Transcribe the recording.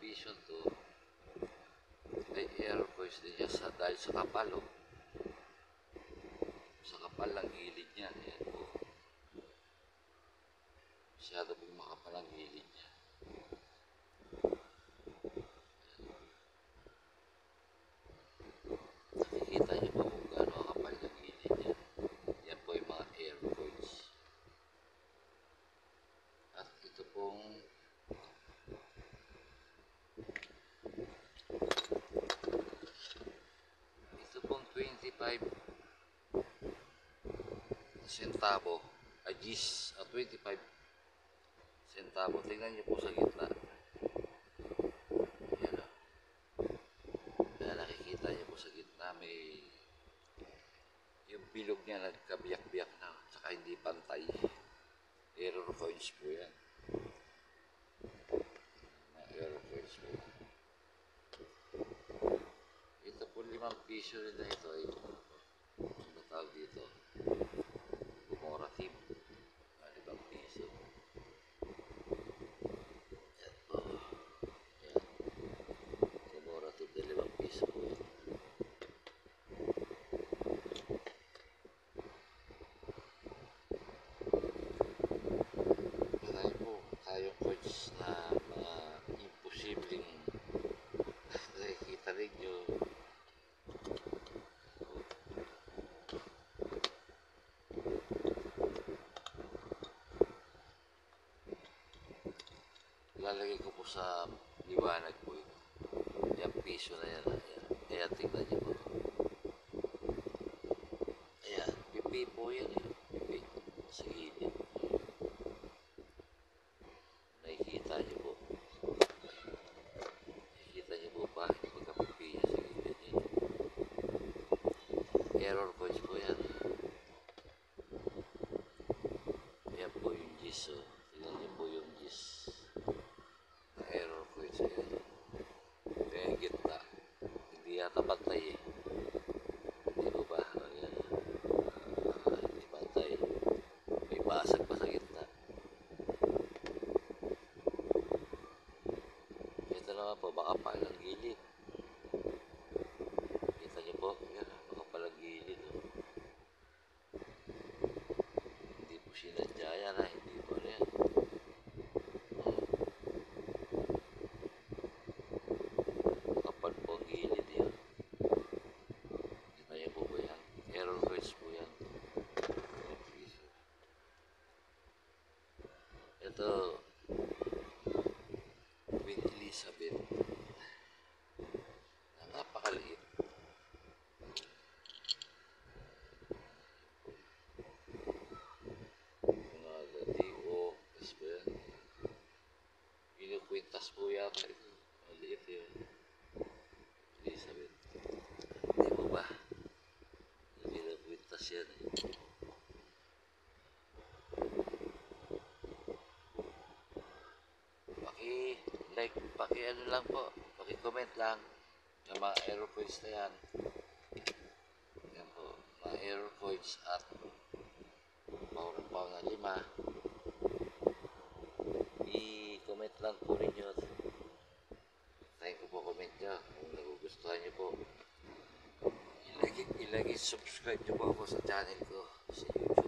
piso to, may error coins din niya dahil sa kapal, oh. Sa kapal lang gilid niya. Ayan po. Masyado pong makapal ang gilid niya. Nakikita niyo po kung gaano kapal ang gilid niya. Yan po yung mga error coins. At ito pong ito pong 25 centavo, gis, 25 centavo. Tingnan niyo po sa gitna. Ayan, o. Kaya nakikita niyo po sa gitna may yung bilog niya nagkabiyak-biyak na, tsaka hindi pantay. Error coins po yan. Error coins po. Ito po 5 piso rin na ito ay ano tawag dito, commemorative, 5 piso. Yan po. Yan. Commemorative na 5 piso po yan. Marami po tayong coins na mga imposibleng nakikita rin nyo. Lalagay ko po sa liwanag po ito. Yung piso na yan. Ayan. Ayan, tingnan nyo po. Ayan, pipi po yan. Pipi. Sa gilid. Nakikita nyo po. Nakikita nyo po ba? Pagkapipi niya sa gilid niya. Error coins po yan. Ayan po yung gis. Oh. Tingnan nyo po yung gis. Error coins. Ayan. Kaya yung gitna. Hindi yata bantay eh. Hindi po ba? Ayan. Hindi bantay. May basag pa sa gitna. Ito naman po, baka palang gilid. Kita niyo po, yan, baka palang gilid. Oh. Hindi po sinadya yan, ha? Hindi po na yan. Kapal po ang gilid yan. Kita niyo po ba yan? Error coins po yan. Ito, Queen Elizabeth. Napakaliit. Mga D.O. Is ba yan? Inukwintas po yata ito. Maliit yun. Elizabeth. Hindi mo ba? Inukwintas yan eh. Paki-like, paki-ano lang po. Paki-comment lang. Yung mga error coins na yan. Yan po. Mga error coins at pao na 5. I-comment lang po ninyo. Thank you po comment nyo. Kung nagugustuhan nyo po. Ilagay subscribe nyo po ako sa channel ko sa YouTube.